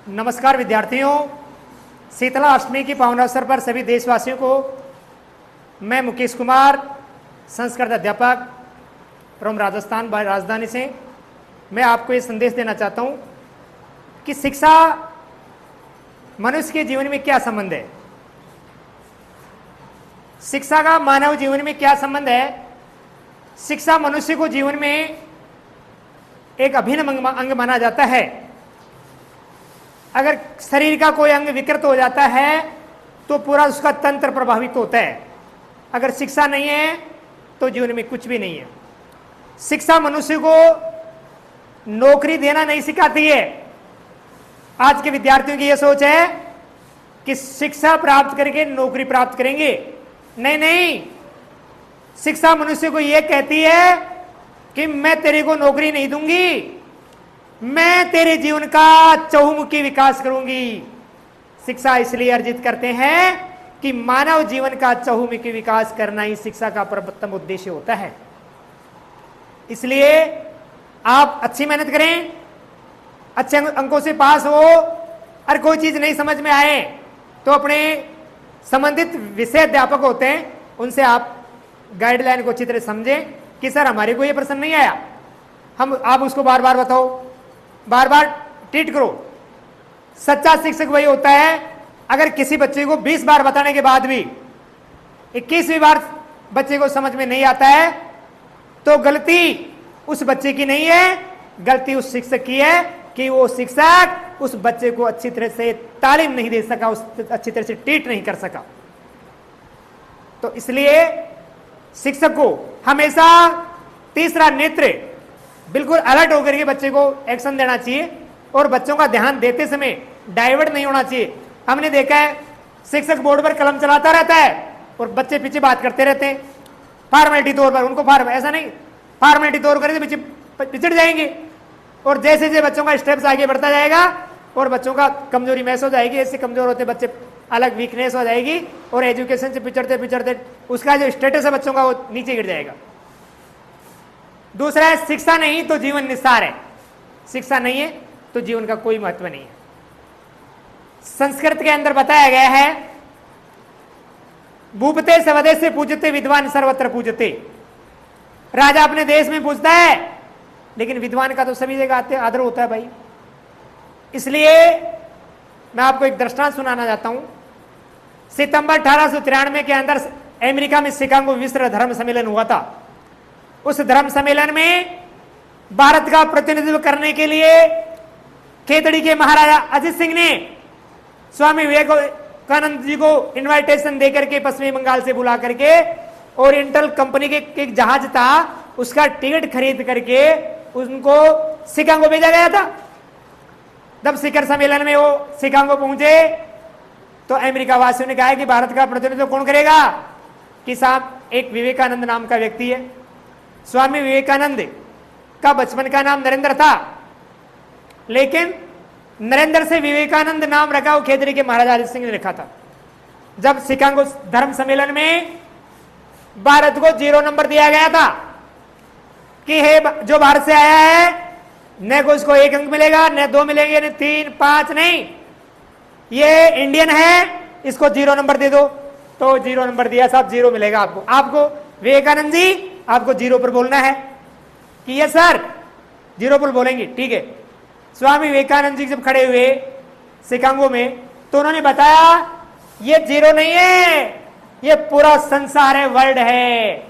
नमस्कार विद्यार्थियों, शीतला अष्टमी की पावन अवसर पर सभी देशवासियों को मैं मुकेश कुमार, संस्कृत अध्यापक फ्रॉम राजस्थान राजधानी से मैं आपको ये संदेश देना चाहता हूँ कि शिक्षा मनुष्य के जीवन में क्या संबंध है। शिक्षा का मानव जीवन में क्या संबंध है। शिक्षा मनुष्य को जीवन में एक अभिन्न अंग माना जाता है। अगर शरीर का कोई अंग विकृत हो जाता है तो पूरा उसका तंत्र प्रभावित होता है। अगर शिक्षा नहीं है तो जीवन में कुछ भी नहीं है। शिक्षा मनुष्य को नौकरी देना नहीं सिखाती है। आज के विद्यार्थियों की यह सोच है कि शिक्षा प्राप्त करके नौकरी प्राप्त करेंगे। नहीं नहीं, शिक्षा मनुष्य को यह कहती है कि मैं तेरे को नौकरी नहीं दूंगी, मैं तेरे जीवन का चहुमुखी विकास करूंगी। शिक्षा इसलिए अर्जित करते हैं कि मानव जीवन का चहुमुखी विकास करना ही शिक्षा का प्रथम उद्देश्य होता है। इसलिए आप अच्छी मेहनत करें, अच्छे अंकों से पास हो। और कोई चीज नहीं समझ में आए तो अपने संबंधित विषय अध्यापक होते हैं, उनसे आप गाइडलाइन को अच्छी तरह समझें कि सर हमारे को ये प्रश्न नहीं आया, आप उसको बार बार बताओ, बार बार ट्रीट करो। सच्चा शिक्षक वही होता है, अगर किसी बच्चे को 20 बार बताने के बाद भी 21वीं बार बच्चे को समझ में नहीं आता है तो गलती उस बच्चे की नहीं है, गलती उस शिक्षक की है कि वो शिक्षक उस बच्चे को अच्छी तरह से तालीम नहीं दे सका, उस अच्छी तरह से ट्रीट नहीं कर सका। तो इसलिए शिक्षक को हमेशा तीसरा नेत्र बिल्कुल अलर्ट होकर के बच्चे को एक्शन देना चाहिए और बच्चों का ध्यान देते समय डाइवर्ट नहीं होना चाहिए। हमने देखा है शिक्षक बोर्ड पर कलम चलाता रहता है और बच्चे पीछे बात करते रहते हैं फॉर्मेलिटी तौर पर। उनको ऐसा नहीं, फॉर्मेलिटी तौर पर पीछे पिछड़ जाएंगे और जैसे जैसे बच्चों का स्टेप्स आगे बढ़ता जाएगा और बच्चों का कमजोरी महसूस हो जाएगी। ऐसे कमजोर होते बच्चे अलग वीकनेस हो जाएगी और एजुकेशन से पिछड़ते पिछड़ते उसका जो स्टेटस है बच्चों का वो नीचे गिर जाएगा। दूसरा है शिक्षा नहीं तो जीवन निस्सार है। शिक्षा नहीं है तो जीवन का कोई महत्व नहीं है। संस्कृत के अंदर बताया गया है, भूपते सवदे से पूजते विद्वान सर्वत्र पूजते। राजा अपने देश में पूजता है लेकिन विद्वान का तो सभी जगह आदर होता है भाई। इसलिए मैं आपको एक दृष्टांत सुनाना चाहता हूं। सितंबर 1893 के अंदर अमेरिका में शिकागो विश्व धर्म सम्मेलन हुआ था। उस धर्म सम्मेलन में भारत का प्रतिनिधित्व करने के लिए खेतड़ी के महाराजा अजित सिंह ने स्वामी विवेकानंद जी को इनविटेशन देकर के पश्चिमी बंगाल से बुला करके ओरिएंटल कंपनी के एक जहाज था उसका टिकट खरीद करके उनको शिकागो भेजा गया था। जब शिखर सम्मेलन में वो शिकागो पहुंचे तो अमेरिका वासियों ने कहा कि भारत का प्रतिनिधित्व कौन करेगा कि साहब एक विवेकानंद नाम का व्यक्ति है। स्वामी विवेकानंद का बचपन का नाम नरेंद्र था लेकिन नरेंद्र से विवेकानंद नाम रखा वो खेतड़ी के महाराजा अजित सिंह ने रखा था। जब शिकागो धर्म सम्मेलन में भारत को 0 नंबर दिया गया था कि हे जो भारत से आया है न को उसको 1 अंक मिलेगा, न 2 मिलेंगे, न 3, 5 नहीं, ये इंडियन है इसको 0 नंबर दे दो। तो 0 नंबर दिया साहब, 0 मिलेगा आपको। आपको विवेकानंद जी आपको 0 पर बोलना है कि ये सर 0 पर बोलेंगे, ठीक है। स्वामी विवेकानंद जी जब खड़े हुए शिकागो में तो उन्होंने बताया ये 0 नहीं है, ये पूरा संसार है, वर्ल्ड है।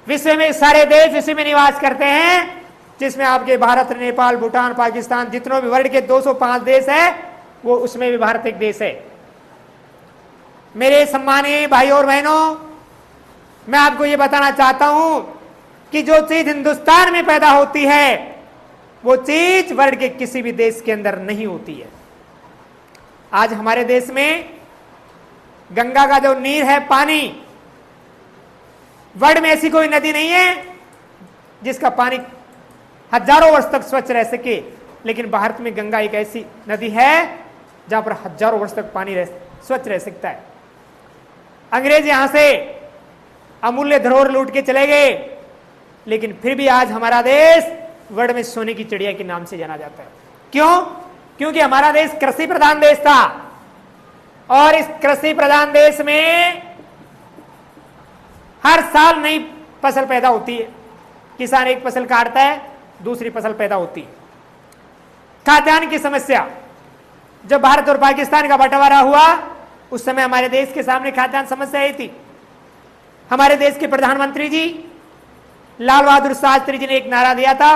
विश्व में सारे देश इसी में निवास करते हैं जिसमें आपके भारत, नेपाल, भूटान, पाकिस्तान जितने भी वर्ल्ड के 205 देश है वो उसमें भी भारत एक देश है। मेरे सम्मानीय भाई और बहनों, मैं आपको ये बताना चाहता हूं कि जो चीज हिंदुस्तान में पैदा होती है वो चीज वर्ल्ड के किसी भी देश के अंदर नहीं होती है। आज हमारे देश में गंगा का जो नीर है, पानी, वर्ल्ड में ऐसी कोई नदी नहीं है जिसका पानी हजारों वर्ष तक स्वच्छ रह सके, लेकिन भारत में गंगा एक ऐसी नदी है जहां पर हजारों वर्ष तक पानी स्वच्छ रह सकता है। अंग्रेज यहां से अमूल्य धरोहर लूट के चले गए लेकिन फिर भी आज हमारा देश वर्ल्ड में सोने की चिड़िया के नाम से जाना जाता है। क्यों? क्योंकि हमारा देश कृषि प्रधान देश था और इस कृषि प्रधान देश में हर साल नई फसल पैदा होती है। किसान एक फसल काटता है, दूसरी फसल पैदा होती है। खाद्यान्न की समस्या, जब भारत और पाकिस्तान का बंटवारा हुआ उस समय हमारे देश के सामने खाद्यान्न समस्या आई थी। हमारे देश के प्रधानमंत्री जी लाल बहादुर शास्त्री जी ने एक नारा दिया था,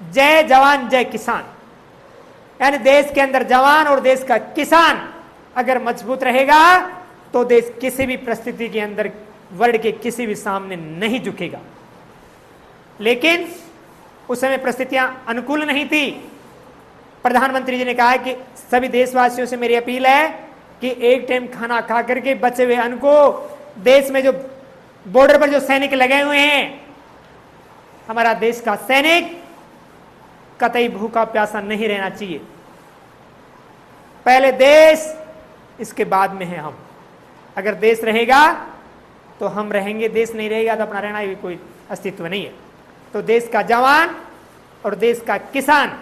जय जवान जय किसान। यानी देश के अंदर जवान और देश का किसान अगर मजबूत रहेगा तो देश किसी भी परिस्थिति के अंदर वर्ल्ड के किसी भी सामने नहीं झुकेगा। लेकिन उस समय परिस्थितियां अनुकूल नहीं थी। प्रधानमंत्री जी ने कहा कि सभी देशवासियों से मेरी अपील है कि एक टाइम खाना खा करके बचे हुए अन्न को, देश में जो बॉर्डर पर जो सैनिक लगे हुए हैं, हमारा देश का सैनिक कतई भूखा प्यासा नहीं रहना चाहिए। पहले देश, इसके बाद में है हम। अगर देश रहेगा तो हम रहेंगे, देश नहीं रहेगा तो अपना रहना भी कोई अस्तित्व नहीं है। तो देश का जवान और देश का किसान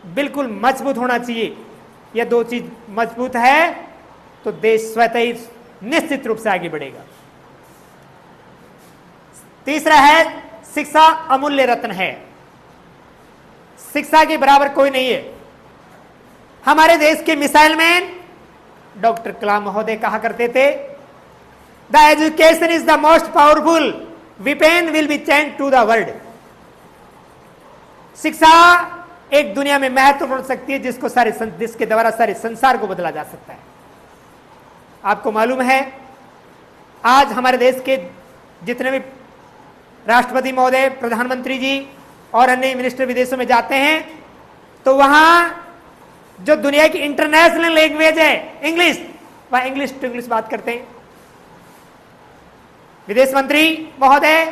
बिल्कुल मजबूत होना चाहिए। यह दो चीज मजबूत है तो देश स्वतः ही निश्चित रूप से आगे बढ़ेगा। तीसरा है, शिक्षा अमूल्य रत्न है। शिक्षा के बराबर कोई नहीं है। हमारे देश के मिसाइल मैन डॉक्टर कलाम महोदय कहा करते थे, the education is the most powerful weapon will be change to the world. शिक्षा एक दुनिया में महत्वपूर्ण शक्ति है जिसके द्वारा सारे संसार को बदला जा सकता है। आपको मालूम है, आज हमारे देश के जितने भी राष्ट्रपति महोदय, प्रधानमंत्री जी और अन्य मिनिस्टर विदेशों में जाते हैं तो वहां जो दुनिया की इंटरनेशनल लैंग्वेज है इंग्लिश, वह इंग्लिश टू इंग्लिश बात करते हैं। विदेश मंत्री महोदय,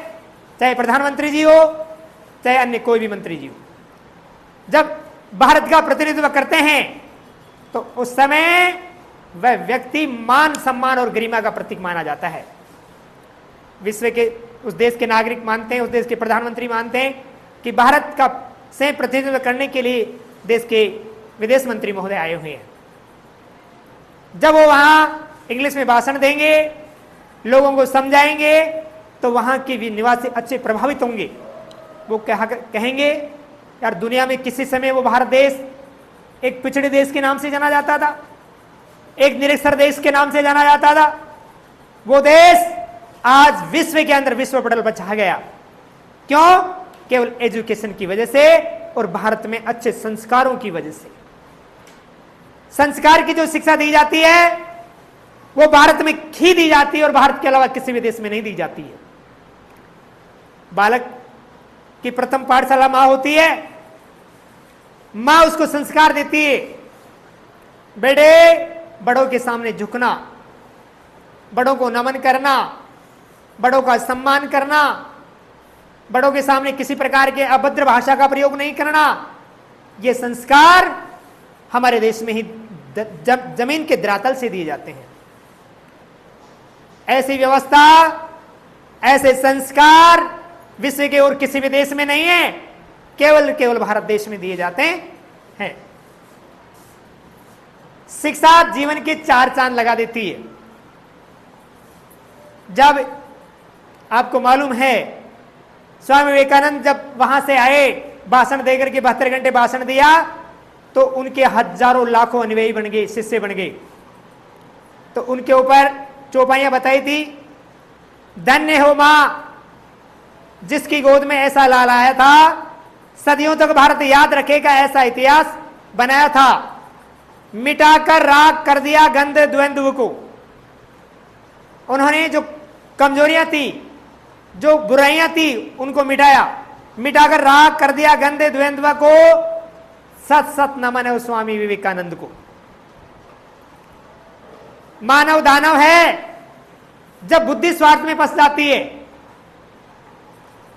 चाहे प्रधानमंत्री जी हो, चाहे अन्य कोई भी मंत्री जी हो, जब भारत का प्रतिनिधित्व करते हैं तो उस समय वह व्यक्ति मान सम्मान और गरिमा का प्रतीक माना जाता है। विश्व के उस देश के नागरिक मानते हैं, उस देश के प्रधानमंत्री मानते हैं कि भारत का से प्रतिनिधित्व करने के लिए देश के विदेश मंत्री महोदय आए हुए हैं। जब वो वहां इंग्लिश में भाषण देंगे, लोगों को समझाएंगे, तो वहां के भी निवासी अच्छे प्रभावित होंगे। वो कहेंगे, यार दुनिया में किसी समय वो भारत देश एक पिछड़े देश के नाम से जाना जाता था, एक निरक्षर देश के नाम से जाना जाता था। वो देश आज विश्व के अंदर विश्व पटल पर छा गया। क्यों? केवल एजुकेशन की वजह से और भारत में अच्छे संस्कारों की वजह से। संस्कार की जो शिक्षा दी जाती है वो भारत में ही दी जाती है और भारत के अलावा किसी भी देश में नहीं दी जाती है। बालक की प्रथम पाठशाला मां होती है। मां उसको संस्कार देती है, बेटे बड़ों के सामने झुकना, बड़ों को नमन करना, बड़ों का सम्मान करना, बड़ों के सामने किसी प्रकार के अभद्र भाषा का प्रयोग नहीं करना। ये संस्कार हमारे देश में ही जमीन के धरातल से दिए जाते हैं। ऐसी व्यवस्था, ऐसे संस्कार विश्व के और किसी भी देश में नहीं है, केवल भारत देश में दिए जाते हैं। शिक्षा जीवन के 4 चांद लगा देती है। जब आपको मालूम है स्वामी विवेकानंद जब वहां से आए, भाषण देकर के 72 घंटे भाषण दिया, तो उनके हजारों लाखों अनुयायी बन गए, शिष्य बन गए। तो उनके ऊपर चौपाइयां बताई थी, धन्य हो मां जिसकी गोद में ऐसा लाल आया था, सदियों तक भारत याद रखेगा ऐसा इतिहास बनाया था, मिटाकर राख कर दिया गंध द्वंद्व को। उन्होंने जो कमजोरियां थी, जो बुराइयां थी, उनको मिटाया, मिटाकर राख कर दिया गंध द्वंद्व को। सत सत नमन है स्वामी विवेकानंद को। मानव दानव है जब बुद्धि स्वार्थ में फंस जाती है।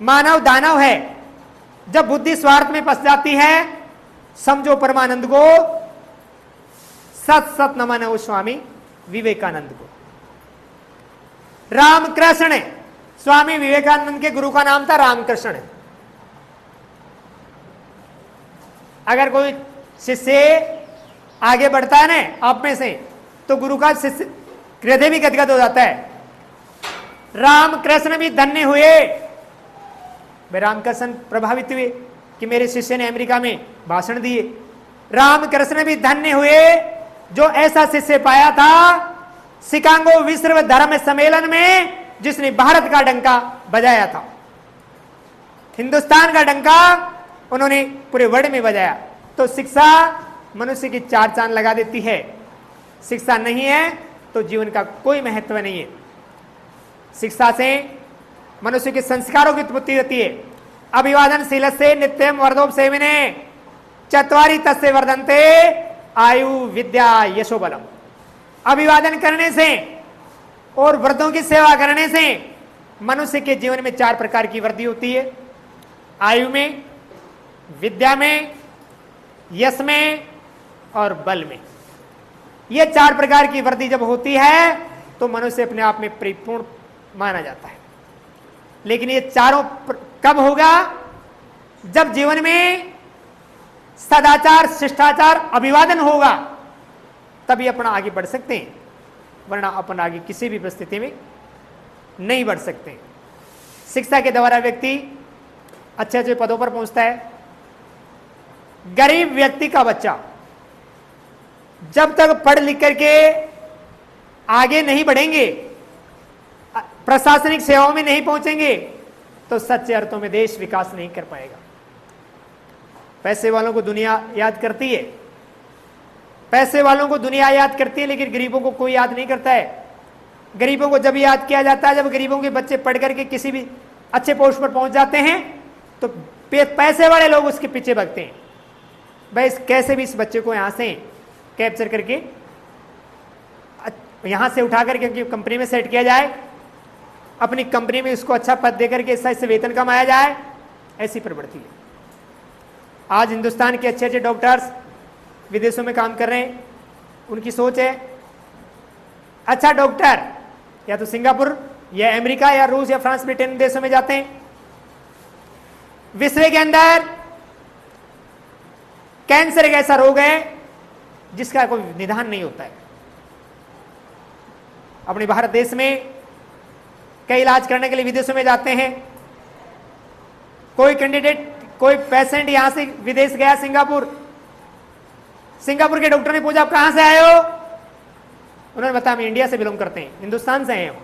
मानव दानव है जब बुद्धि स्वार्थ में फंस जाती है। समझो परमानंद को, सत सत नमन है स्वामी विवेकानंद को। रामकृष्ण, स्वामी विवेकानंद के गुरु का नाम था रामकृष्ण। अगर कोई शिष्य आगे बढ़ता है ना आप में से, तो गुरु का शिष्य हृदय भी गदगद हो जाता है। रामकृष्ण भी धन्य हुए, वे रामकृष्ण प्रभावित हुए कि मेरे शिष्य ने अमेरिका में भाषण दिए। रामकृष्ण भी धन्य हुए जो ऐसा शिष्य पाया था शिकागो विश्व धर्म सम्मेलन में, जिसने भारत का डंका बजाया था। हिंदुस्तान का डंका उन्होंने पूरे वर्ल्ड में बजाया। तो शिक्षा मनुष्य की चार चांद लगा देती है। शिक्षा नहीं है तो जीवन का कोई महत्व नहीं है। शिक्षा से मनुष्य के संस्कारों की उत्पत्ति होती है। अभिवादनशील से नित्यम वर्धोपसेविने चत्वारि तस्य वर्धन्ते आयु विद्या यशो बलम। अभिवादन करने से और वृद्धों की सेवा करने से मनुष्य के जीवन में चार प्रकार की वृद्धि होती है। आयु में, विद्या में, यश में और बल में। ये चार प्रकार की वृद्धि जब होती है तो मनुष्य अपने आप में परिपूर्ण माना जाता है। लेकिन ये चारों कब होगा? जब जीवन में सदाचार, शिष्टाचार, अभिवादन होगा, तभी अपना आगे बढ़ सकते हैं, वरना अपन आगे किसी भी परिस्थिति में नहीं बढ़ सकते। शिक्षा के द्वारा व्यक्ति अच्छे अच्छे पदों पर पहुंचता है। गरीब व्यक्ति का बच्चा जब तक पढ़ लिख करके आगे नहीं बढ़ेंगे, प्रशासनिक सेवाओं में नहीं पहुंचेंगे, तो सच्चे अर्थों में देश विकास नहीं कर पाएगा। पैसे वालों को दुनिया याद करती है, पैसे वालों को दुनिया याद करती है, लेकिन गरीबों को कोई याद नहीं करता है। गरीबों को जब याद किया जाता है जब गरीबों के बच्चे पढ़ करके किसी भी अच्छे पोस्ट पर पहुंच जाते हैं, तो पैसे वाले लोग उसके पीछे भागते हैं। भाई कैसे भी इस बच्चे को यहां से कैप्चर करके यहां से उठा करके कंपनी में सेट किया जाए, अपनी कंपनी में उसको अच्छा पद देकर के इससे वेतन कमाया जाए, ऐसी प्रवृत्ति है। आज हिंदुस्तान के अच्छे अच्छे डॉक्टर्स विदेशों में काम कर रहे हैं। उनकी सोच है अच्छा डॉक्टर या तो सिंगापुर या अमेरिका या रूस या फ्रांस, ब्रिटेन देशों में जाते हैं। विश्व के अंदर कैंसर एक ऐसा रोग है जिसका कोई निदान नहीं होता है। अपने भारत देश में कई इलाज करने के लिए विदेशों में जाते हैं। कोई कैंडिडेट, कोई पेशेंट यहां से विदेश गया सिंगापुर, सिंगापुर के डॉक्टर ने पूछा आप कहां से आए हो? उन्होंने बताया हम इंडिया से बिलोंग करते हैं, हिंदुस्तान से आए हो।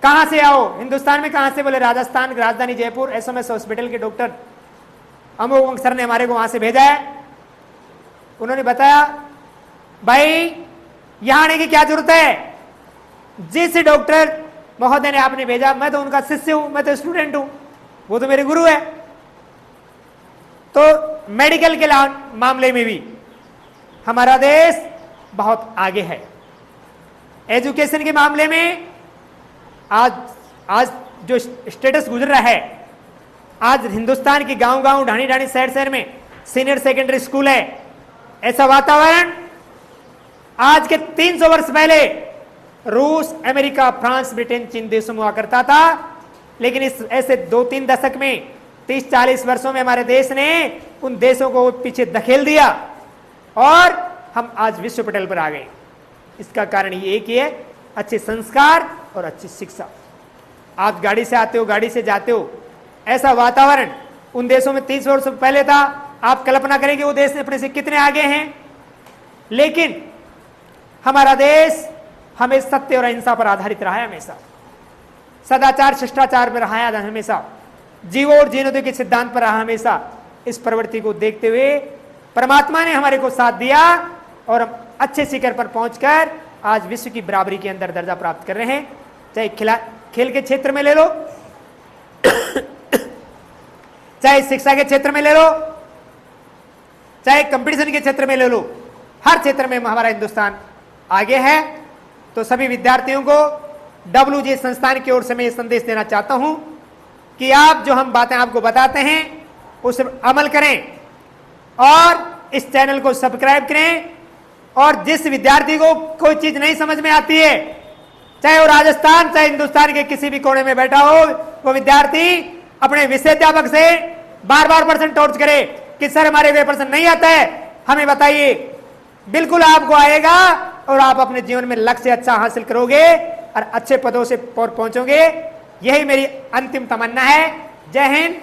कहां से आओ? हिंदुस्तान में कहां से? बोले राजस्थान, राजधानी जयपुर, एसएमएस हॉस्पिटल के डॉक्टर अमोक सर ने हमारे को वहां से भेजा है। उन्होंने बताया भाई यहां आने की क्या जरूरत है? जिस डॉक्टर महोदय ने आपने भेजा, मैं तो उनका शिष्य हूं, मैं तो स्टूडेंट हूं, वो तो मेरे गुरु है। तो मेडिकल के मामले में भी हमारा देश बहुत आगे है। एजुकेशन के मामले में आज जो स्टेटस गुजर रहा है, आज हिंदुस्तान की गांव गांव, ढाणी ढाणी, शहर शहर में सीनियर सेकेंडरी स्कूल है। ऐसा वातावरण आज के 300 वर्ष पहले रूस, अमेरिका, फ्रांस, ब्रिटेन, चीन देशों में हुआ करता था। लेकिन इस ऐसे 2-3 दशक में, 30-40 वर्षों में हमारे देश ने उन देशों को पीछे धकेल दिया और हम आज विश्व पटल पर आ गए। इसका कारण ये एक ही है, अच्छे संस्कार और अच्छी शिक्षा। आप गाड़ी से आते हो, गाड़ी से जाते हो, ऐसा वातावरण उन देशों में 30 वर्ष पहले था। आप कल्पना करें कि वो देश अपने से कितने आगे हैं। लेकिन हमारा देश हमें सत्य और अहिंसा पर आधारित रहा है, हमेशा सदाचार, शिष्टाचार पर रहा है, हमेशा जीवो और जीने दो के सिद्धांत पर रहा हमेशा। इस प्रवृत्ति को देखते हुए परमात्मा ने हमारे को साथ दिया और हम अच्छे शिखर पर पहुंचकर आज विश्व की बराबरी के अंदर दर्जा प्राप्त कर रहे हैं। चाहे खेल के क्षेत्र में ले लो, चाहे शिक्षा के क्षेत्र में ले लो, चाहे कंपटीशन के क्षेत्र में ले लो, हर क्षेत्र में हमारा हिंदुस्तान आगे है। तो सभी विद्यार्थियों को WJ संस्थान की ओर से मैं ये संदेश देना चाहता हूं कि आप जो हम बातें आपको बताते हैं उस पर अमल करें और इस चैनल को सब्सक्राइब करें। और जिस विद्यार्थी को कोई चीज नहीं समझ में आती है, चाहे वो राजस्थान, चाहे हिंदुस्तान के किसी भी कोने में बैठा हो, वो विद्यार्थी अपने विषयाध्यापक से बार बार प्रश्न टॉर्च करे कि सर हमारे वे प्रश्न नहीं आता है, हमें बताइए। बिल्कुल आपको आएगा और आप अपने जीवन में लक्ष्य अच्छा हासिल करोगे और अच्छे पदों से पहुंचोगे। यही मेरी अंतिम तमन्ना है। जय हिंद,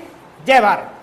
जय भारत।